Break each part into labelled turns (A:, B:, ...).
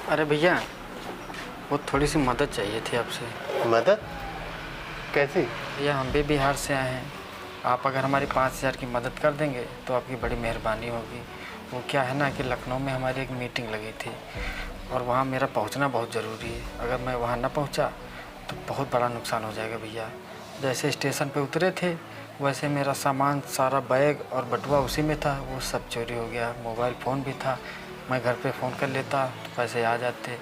A: अरे भैया, वो थोड़ी सी मदद चाहिए थी आपसे।
B: मदद? कैसी?
A: भैया हम भी बिहार से आए हैं। आप अगर हमारी 5,000 की मदद कर देंगे तो आपकी बड़ी मेहरबानी होगी। वो क्या है ना कि लखनऊ में हमारी एक मीटिंग लगी थी और वहाँ मेरा पहुँचना बहुत ज़रूरी है। अगर मैं वहाँ ना पहुँचा तो बहुत बड़ा नुकसान हो जाएगा भैया। जैसे स्टेशन पे उतरे थे वैसे मेरा सामान, सारा बैग और बटुआ उसी में था, वो सब चोरी हो गया। मोबाइल फ़ोन भी था, मैं घर पे फ़ोन कर लेता तो पैसे आ जाते,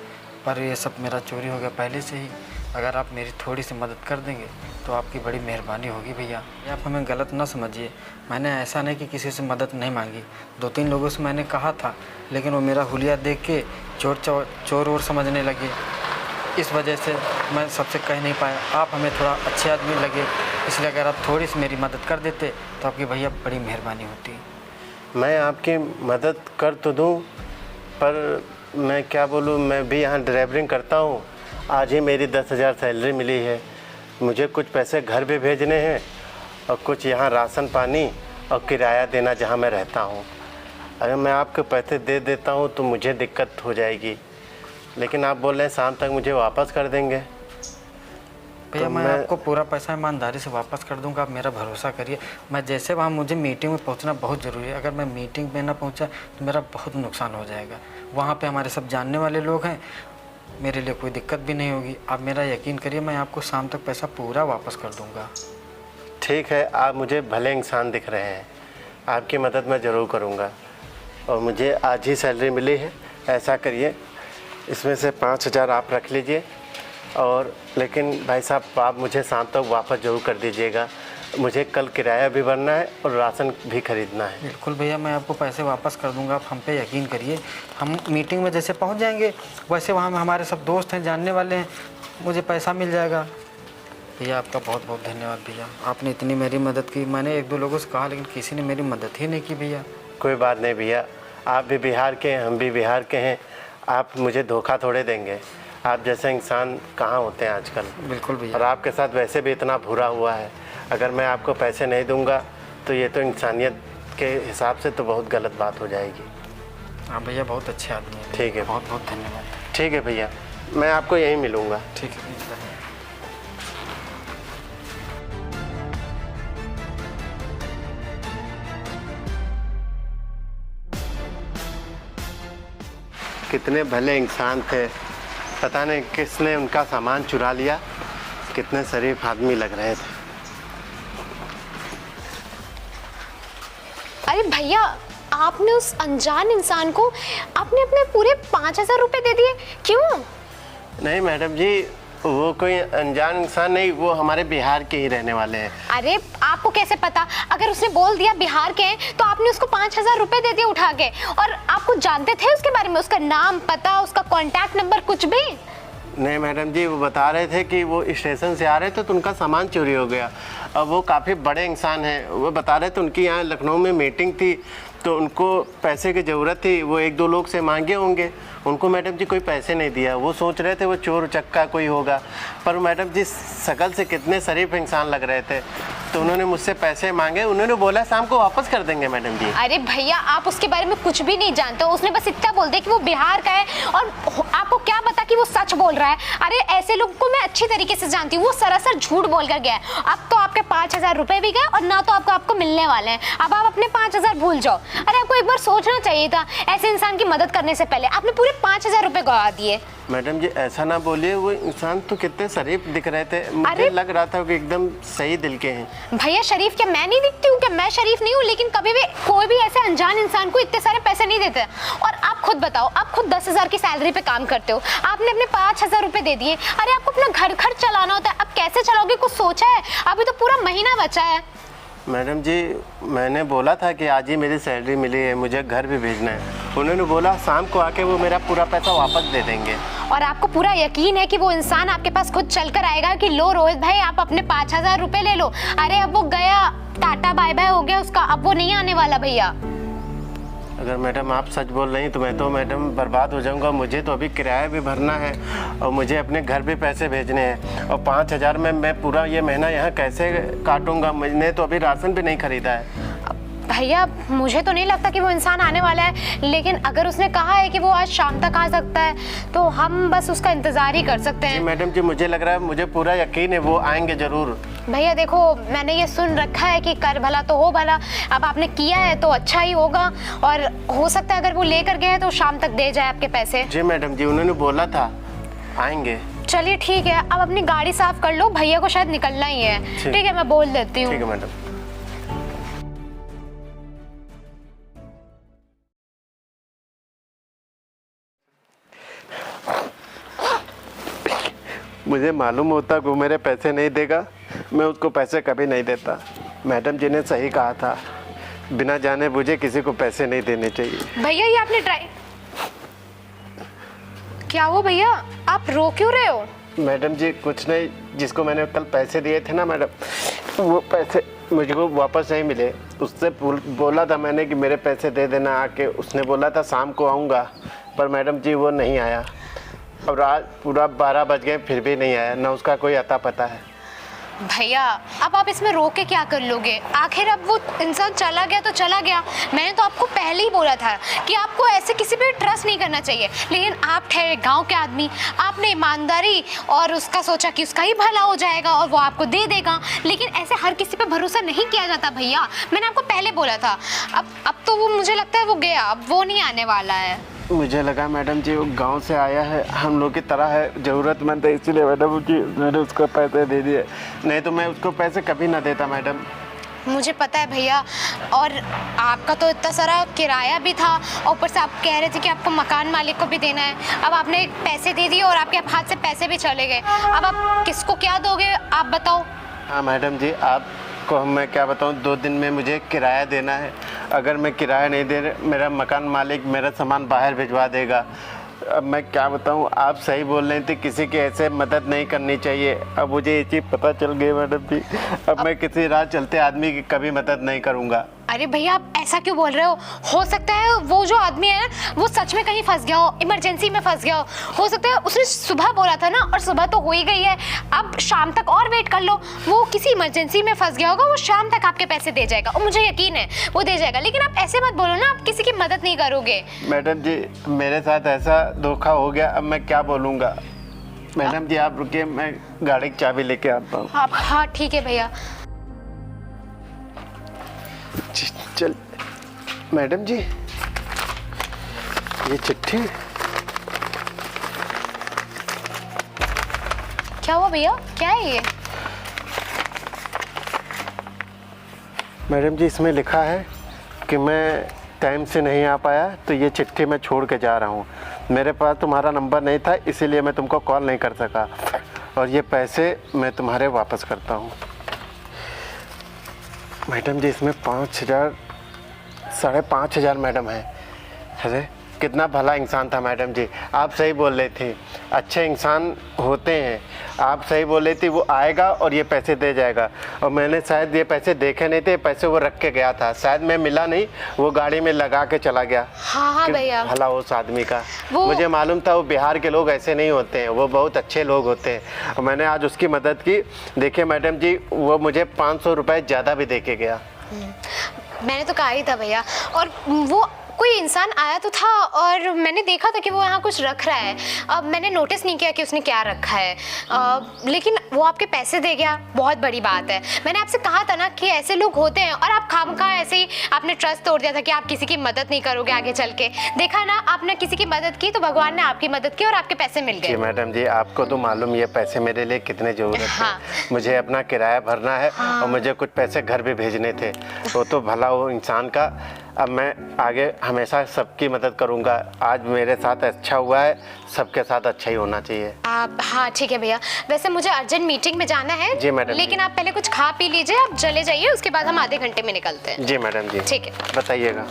A: पर ये सब मेरा चोरी हो गया पहले से ही। अगर आप मेरी थोड़ी सी मदद कर देंगे तो आपकी बड़ी मेहरबानी होगी भैया। आप हमें गलत ना समझिए, मैंने ऐसा नहीं कि किसी से मदद नहीं मांगी। 2-3 लोगों से मैंने कहा था, लेकिन वो मेरा हुलिया देख के चोर और समझने लगे। इस वजह से मैं सबसे कह नहीं पाया। आप हमें थोड़ा अच्छे आदमी लगे, इसलिए अगर आप थोड़ी सी मेरी मदद कर देते तो आपकी भैया बड़ी मेहरबानी होती।
B: मैं आपकी मदद कर तो दूं, पर मैं क्या बोलूं, मैं भी यहाँ ड्राइवरिंग करता हूँ। आज ही मेरी 10,000 सैलरी मिली है। मुझे कुछ पैसे घर भी भेजने हैं और कुछ यहाँ राशन पानी और किराया देना जहाँ मैं रहता हूँ। अगर मैं आपके पैसे दे देता हूँ तो मुझे दिक्कत हो जाएगी, लेकिन आप बोल रहे हैं शाम तक मुझे वापस कर देंगे।
A: भैया मैं आपको पूरा पैसा ईमानदारी से वापस कर दूंगा, आप मेरा भरोसा करिए। मैं जैसे वहाँ, मुझे मीटिंग में पहुँचना बहुत ज़रूरी है। अगर मैं मीटिंग में ना पहुँचा तो मेरा बहुत नुकसान हो जाएगा। वहाँ पे हमारे सब जानने वाले लोग हैं, मेरे लिए कोई दिक्कत भी नहीं होगी। आप मेरा यकीन करिए, मैं आपको शाम तक पैसा पूरा वापस कर दूँगा।
B: ठीक है, आप मुझे भले इंसान दिख रहे हैं, आपकी मदद मैं ज़रूर करूँगा। और मुझे आज ही सैलरी मिली है। ऐसा करिए, इसमें से 5,000 आप रख लीजिए, और लेकिन भाई साहब आप मुझे शाम तक वापस ज़रूर कर दीजिएगा। मुझे कल किराया भी भरना है और राशन भी ख़रीदना है।
A: बिल्कुल भैया, मैं आपको पैसे वापस कर दूंगा, आप हम पे यकीन करिए। हम मीटिंग में जैसे पहुंच जाएंगे वैसे वहाँ में हमारे सब दोस्त हैं, जानने वाले हैं, मुझे पैसा मिल जाएगा। भैया आपका बहुत बहुत धन्यवाद भैया, आपने इतनी मेरी मदद की। मैंने 1-2 लोगों से कहा लेकिन किसी ने मेरी मदद ही नहीं की भैया।
B: कोई बात नहीं भैया, आप भी बिहार के हैं, हम भी बिहार के हैं। आप मुझे धोखा थोड़े देंगे। आप जैसे इंसान कहाँ होते हैं आजकल।
A: बिल्कुल भैया।
B: और आपके साथ वैसे भी इतना बुरा हुआ है, अगर मैं आपको पैसे नहीं दूंगा तो ये तो इंसानियत के हिसाब से तो बहुत गलत बात हो जाएगी।
A: हाँ भैया, बहुत अच्छे आदमी हैं।
B: ठीक है,
A: बहुत बहुत धन्यवाद।
B: ठीक है भैया, मैं आपको यहीं मिलूँगा।
A: ठीक है भैया।
B: कितने भले इंसान थे, पता नहीं किसने उनका सामान चुरा लिया। कितने शरीफ आदमी लग रहे थे।
C: अरे भैया, आपने उस अनजान इंसान को आपने अपने पूरे 5,000 रुपए दे दिए, क्यों?
B: नहीं मैडम जी, वो कोई अनजान इंसान नहीं, वो हमारे बिहार के ही रहने वाले हैं।
C: अरे आपको कैसे पता? अगर उसने बोल दिया बिहार के हैं तो आपने उसको 5,000 रुपए दे दिए उठा के। और आपको जानते थे उसके बारे में, उसका नाम, पता, उसका कॉन्टैक्ट नंबर, कुछ भी?
B: नहीं मैडम जी, वो बता रहे थे कि वो स्टेशन से आ रहे थे तो उनका सामान चोरी हो गया। अब वो काफ़ी बड़े इंसान हैं, वो बता रहे थे उनकी यहाँ लखनऊ में मीटिंग थी तो उनको पैसे की ज़रूरत थी। वो 1-2 लोग से मांगे होंगे, उनको मैडम जी कोई पैसे नहीं दिया। वो सोच रहे थे वो चोर उचक्का कोई होगा, पर मैडम जी शकल से कितने शरीफ इंसान लग रहे थे, तो उन्होंने मुझसे पैसे मांगे। उन्होंने बोला शाम को वापस कर देंगे मैडम जी।
C: अरे भैया, आप उसके बारे में कुछ भी नहीं जानते हो। उसने बस इतना बोल दिया कि वो बिहार का है, और आपको क्या पता कि वो सच बोल रहा है। अरे ऐसे लोगों को मैं अच्छी तरीके से जानती हूँ, वो सरासर झूठ बोल कर गया है। अब तो आपके 5,000 रुपए भी गए और ना तो आपको मिलने वाले हैं। अब आप अपने 5,000 भूल जाओ। अरे आपको एक बार सोचना चाहिए था, ऐसे इंसान की मदद करने से पहले। आपने पूरे 5,000 रुपए गवा दिए।
B: मैडम जी ऐसा ना बोलिए, वो इंसान तो कितने शरीफ दिख रहे थे, मुझे लग रहा था कि एकदम सही दिल के हैं।
C: भैया शरीफ क्या मैं नहीं दिखती हूँ? क्या मैं शरीफ नहीं हूँ? लेकिन कभी भी कोई भी ऐसे अनजान इंसान को इतने सारे पैसे नहीं देते। और आप खुद बताओ, आप खुद 10,000 की सैलरी पे काम करते हो, आपने अपने 5,000 रुपए दे दिए। अरे आपको अपना घर खर्च चलाना होता है, अब कैसे चलाओगे? कुछ सोचा है? अभी तो पूरा महीना बचा है।
B: मैडम जी मैंने बोला था कि आज ही मेरी सैलरी मिली है, मुझे घर भी भेजना है। उन्होंने बोला शाम को आके वो मेरा पूरा पैसा वापस दे देंगे।
C: और आपको पूरा यकीन है कि वो इंसान आपके पास खुद चलकर आएगा कि लो रोहित भाई, आप अपने 5,000 रुपए ले लो? अरे अब वो गया, टाटा बाय बाय हो गया उसका, अब वो नहीं आने वाला भैया।
B: अगर मैडम आप सच बोल रही तो मैं तो मैडम बर्बाद हो जाऊंगा। मुझे तो अभी किराया भी भरना है और मुझे अपने घर भी पैसे भेजने हैं, और 5,000 में मैं पूरा ये महीना यहाँ कैसे काटूंगा? मैंने तो अभी राशन भी नहीं खरीदा है।
C: भैया मुझे तो नहीं लगता कि वो इंसान आने वाला है, लेकिन अगर उसने कहा है कि वो आज शाम तक आ सकता है तो हम बस उसका इंतजार ही कर सकते
B: जी
C: हैं।
B: मैडम जी, मुझे लग रहा है, मुझे पूरा यकीन है वो आएंगे ज़रूर।
C: भैया देखो, मैंने ये सुन रखा है कि कर भला तो हो भला। अब आपने किया है तो अच्छा ही होगा, और हो सकता है अगर वो लेकर गए तो शाम तक दे जाए आपके पैसे।
B: जी मैडम जी, उन्होंने बोला था आएंगे।
C: चलिए ठीक है, अब अपनी गाड़ी साफ कर लो, भैया को शायद निकलना ही है। ठीक है, मैं बोल देती हूँ।
B: ठीक है मैडम। मुझे मालूम होता कि वो मेरे पैसे नहीं देगा, मैं उसको पैसे कभी नहीं देता। मैडम जी ने सही कहा था, बिना जाने बुझे किसी को पैसे नहीं देने चाहिए।
C: भैया ये आपने ट्राई क्या हुआ भैया, आप रो क्यों रहे हो?
B: मैडम जी कुछ नहीं, जिसको मैंने कल पैसे दिए थे ना मैडम, वो पैसे मुझको वापस नहीं मिले। उससे बोला था मैंने कि मेरे पैसे दे देना आके, उसने बोला था शाम को आऊँगा, पर मैडम जी वो नहीं आया। अब रात पूरा 12 बज गए फिर भी नहीं आया, ना उसका कोई अता पता है।
C: भैया अब आप इसमें रो के क्या कर लोगे? आखिर अब वो इंसान चला गया तो चला गया। मैंने तो आपको पहले ही बोला था कि आपको ऐसे किसी पे ट्रस्ट नहीं करना चाहिए, लेकिन आप ठहरे गांव के आदमी, आपने ईमानदारी और उसका सोचा कि उसका ही भला हो जाएगा और वो आपको दे देगा। लेकिन ऐसे हर किसी पे भरोसा नहीं किया जाता भैया, मैंने आपको पहले बोला था। अब तो वो मुझे लगता है वो गया, अब वो नहीं आने वाला है।
B: मुझे लगा मैडम जी वो गांव से आया है, हम लोग की तरह है, ज़रूरतमंद है, इसलिए मैडम जी मैंने उसको पैसे दे दिए, नहीं तो मैं उसको पैसे कभी ना देता मैडम।
C: मुझे पता है भैया, और आपका तो इतना सारा किराया भी था, और ऊपर से आप कह रहे थे कि आपको मकान मालिक को भी देना है। अब आपने पैसे दे दिए और आपके हाथ से पैसे भी चले गए, अब आप किसको क्या दोगे आप बताओ?
B: हाँ मैडम जी, आपको मैं क्या बताऊँ, 2 दिन में मुझे किराया देना है। अगर मैं किराया नहीं दे रहे, मेरा मकान मालिक मेरा सामान बाहर भिजवा देगा। अब मैं क्या बताऊँ, आप सही बोल रहे थे, किसी की ऐसे मदद नहीं करनी चाहिए। अब मुझे ये चीज़ पता चल गई मैडम जी, अब मैं किसी राह चलते आदमी की कभी मदद नहीं करूँगा।
C: अरे भैया आप ऐसा क्यों बोल रहे हो सकता है वो जो आदमी है वो सच में कहीं फंस गया हो, इमरजेंसी में फंस गया हो सकता है उसने सुबह बोला था ना, और सुबह तो हो ही गई है, अब शाम तक और वेट कर लो। वो किसी इमरजेंसी में फंस गया होगा, वो शाम तक आपके पैसे दे जाएगा, और मुझे यकीन है वो दे जाएगा। लेकिन आप ऐसे मत बोलो ना, आप किसी की मदद नहीं करोगे।
B: मैडम जी मेरे साथ ऐसा धोखा हो गया, अब मैं क्या बोलूँगा। मैडम जी आप रुकिए, मैं गाड़ी की चाबी लेके आता हूँ।
C: हाँ ठीक है भैया।
B: चल मैडम जी, ये चिट्ठी
C: क्या हुआ भैया, क्या है ये?
B: मैडम जी इसमें लिखा है कि मैं टाइम से नहीं आ पाया, तो ये चिट्ठी मैं छोड़ के जा रहा हूँ। मेरे पास तुम्हारा नंबर नहीं था, इसीलिए मैं तुमको कॉल नहीं कर सका, और ये पैसे मैं तुम्हारे वापस करता हूँ। मैडम जी इसमें 5,000 5,500 मैडम है। अरे कितना भला इंसान था मैडम जी, आप सही बोल रहे थे, अच्छे इंसान होते हैं। आप सही बोल रही थी, वो आएगा और ये पैसे दे जाएगा। और मैंने शायद ये पैसे देखे नहीं थे, पैसे वो रख के गया था, शायद मैं मिला नहीं, वो गाड़ी में लगा के चला गया।
C: हाँ भैया,
B: भला उस आदमी का मुझे मालूम था, वो बिहार के लोग ऐसे नहीं होते हैं, वो बहुत अच्छे लोग होते हैं। और मैंने आज उसकी मदद की। देखिए मैडम जी, वो मुझे 500 रुपये ज़्यादा भी दे के गया।
C: मैंने तो कहा ही था भैया, और वो कोई इंसान आया तो था और मैंने देखा था कि वो यहाँ कुछ रख रहा है। अब मैंने नोटिस नहीं किया कि उसने क्या रखा है, लेकिन वो आपके पैसे दे गया, बहुत बड़ी बात है। मैंने आपसे कहा था ना कि ऐसे लोग होते हैं, और आप खामखा ऐसे ही आपने ट्रस्ट तोड़ दिया था कि आप किसी की मदद नहीं करोगे आगे चल के। देखा ना, आपने किसी की मदद की तो भगवान ने आपकी मदद की और आपके पैसे मिल गए।
B: जी मैडम जी, आपको तो मालूम ये पैसे मेरे लिए कितने ज़रूरत है। मुझे अपना किराया भरना है और मुझे कुछ पैसे घर भी भेजने थे। वो तो भला वो इंसान का। अब मैं आगे हमेशा सबकी मदद करूंगा। आज मेरे साथ अच्छा हुआ है, सबके साथ अच्छा ही होना चाहिए।
C: हाँ ठीक है भैया, वैसे मुझे अर्जेंट मीटिंग में जाना है।
B: जी मैडम,
C: लेकिन आप पहले कुछ खा पी लीजिए, आप चले जाइए, उसके बाद हम आधे घंटे में निकलते हैं।
B: जी मैडम जी,
C: ठीक है,
B: बताइएगा।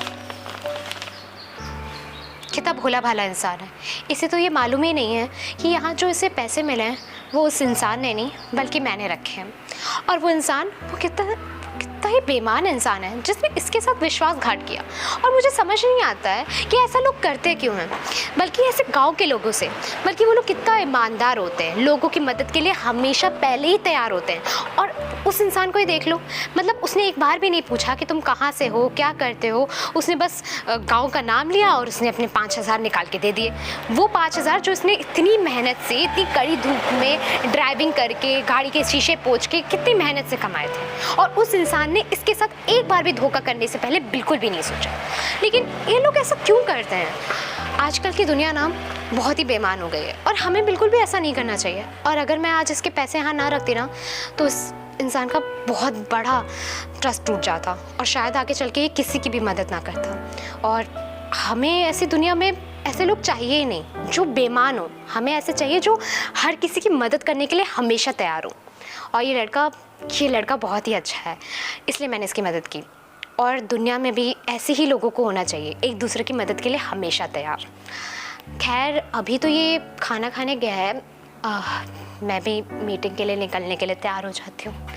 C: कितना भोला भाला इंसान है, इसे तो ये मालूम ही नहीं है कि यहाँ जो इसे पैसे मिले हैं वो उस इंसान ने नहीं बल्कि मैंने रखे हैं। और वो इंसान वो कितना ही बेईमान इंसान है जिसने इसके साथ विश्वासघात किया। और मुझे समझ नहीं आता है कि ऐसा लोग करते क्यों हैं, बल्कि ऐसे गांव के लोगों से, बल्कि वो लोग कितना ईमानदार होते हैं, लोगों की मदद के लिए हमेशा पहले ही तैयार होते हैं। और उस इंसान को ही देख लो, मतलब उसने एक बार भी नहीं पूछा कि तुम कहाँ से हो, क्या करते हो। उसने बस गांव का नाम लिया और उसने अपने 5,000 निकाल के दे दिए। वो 5,000 जो उसने इतनी मेहनत से, इतनी कड़ी धूप में ड्राइविंग करके, गाड़ी के शीशे पोंछ के कितनी मेहनत से कमाए थे, और उस इंसान ने इसके साथ एक बार भी धोखा करने से पहले बिल्कुल भी नहीं सोचा। लेकिन ये लोग ऐसा क्यों करते हैं? आजकल की दुनिया ना बहुत ही बेईमान हो गई है, और हमें बिल्कुल भी ऐसा नहीं करना चाहिए। और अगर मैं आज इसके पैसे यहाँ ना रखती ना, तो इस इंसान का बहुत बड़ा ट्रस्ट टूट जाता, और शायद आगे चल के ये किसी की भी मदद ना करता। और हमें ऐसी दुनिया में ऐसे लोग चाहिए ही नहीं जो बेईमान हो। हमें ऐसे चाहिए जो हर किसी की मदद करने के लिए हमेशा तैयार हो। और ये लड़का बहुत ही अच्छा है, इसलिए मैंने इसकी मदद की। और दुनिया में भी ऐसे ही लोगों को होना चाहिए, एक दूसरे की मदद के लिए हमेशा तैयार। खैर, अभी तो ये खाना खाने गया है, मैं भी मीटिंग के लिए निकलने के लिए तैयार हो जाती हूँ।